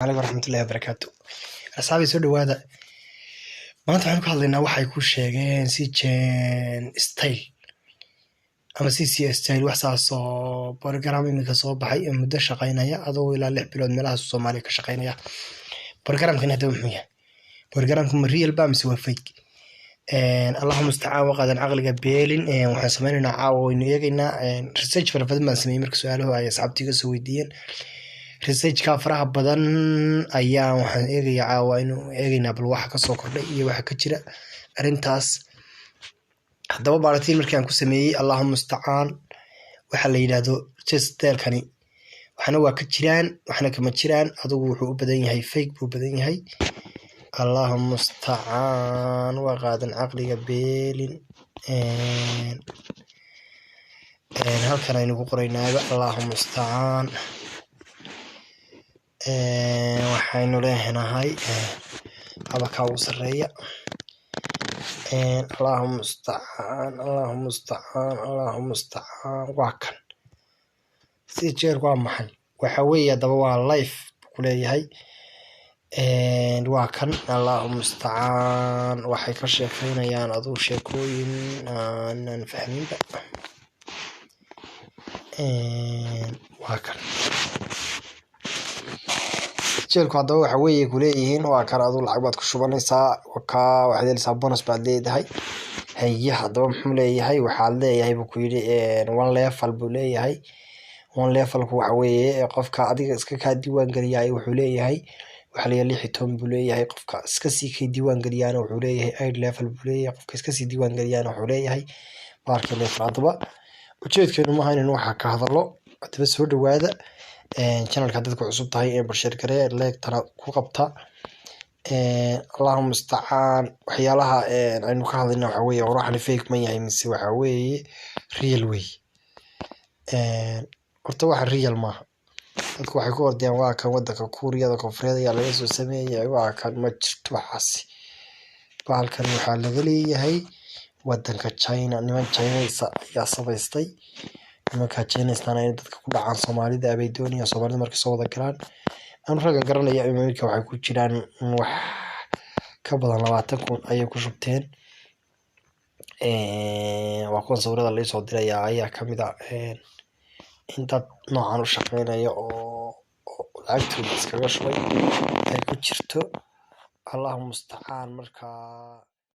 عليكم ورحمة الله وبركاته. أصحابي سو dhawaada maanta waxaan ku hadlaynaa waxay ku sheegeen CGN style ama CC style wax saas oo program imika soo baxay ee muddo shaqeynaya adoo ilaa 6 bilood meelaha Soomaaliya ka shaqeynaya. Programkan hadda wuxuu yahay programku ma real ba mise waa fake. Allahumma musta'an waqadan aqliga beelin waxaan sameeynaa caawa waynu eegaynaa research fara badan baan sameeyay markii su'aalaha ay asxaabtiga soo weydiiyeen. research ka faraha badan ayaa waxaan eegayaa caawa inuu eegaynaa bal waxa ka soo kordhay iyo waxa ka jira arintaas. haddaba baaritaan markii aan ku sameeyay Allahumma musta'an waxa la yiraahdo test-kani waxna waa ka jiraan waxna kama jiraan adigu wuxuu u badan yahay fake buu badan yahay. Allahumma musta'an waqadan aqliga beelin halkan aynu ku qoraynaa Allahumma musta'an waxaynu leenahay habka ugu sareeya Allahumma musta'an waa kan si jeer waa maxay waxa weeye daba waa live ku leeyahay waa kan Allahumma musta'an waxay ka sheekeynayaan aduu sheekooyin aan fahminba waa kan jeelku hadaba waxa weeye ku leeyihiin waa kan aduu lacag baad ku shubanaysaa waka waxaad helaysaa bonus baad leedahay haye hadaba muxuu leeyahay waxaad leeyahay buu ku yiri one level buu leeyahay one level ku waxa weeye qofka adiga iska ka diiwaan galiyay wuxuu leeyahay waxa la 16 buu leeyahay qofka iska sii ka diiwaan galiyana wuxuu leeyahay 8 level buu leeyahay qofka iska sii diiwaan galiyana wuxuu leeyahay baarka level hadaba ujeedkeenu ma ahayn in waxa ka hadalo hadaba soo dhawaada channelka dadku cusub tahay ee bulshada garee like tara ku qabta Allahumma musta'an waxyaalaha aynu ka hadlayna waxa weeye ruuxani fake ma yahay mise waxa weeye real way horta waxa real ma dadku waxay ku ordayaan waa kan wadanka Kuuriyada Koonfureed ayaa laga soo sameeyay waa kan ma jirto waxaasi baalkan waxa laga leeyahay wadanka China niman Chinese ayaa sameystay nimanka Chinese ay dadka ku dhacaan Soomaalida ay doonayaan Soomaalida markay soo wada galaan aan raga garanaya imaamka waxay ku jiraan wax ka badan 20,000 ayay ku shubteen waa kuwan sawirada la soo diray ayaa kamid ah inta noocan u shaqeynaya oo lacagtooda iskaga shubay ay ku jirto Allahumma musta'an markaa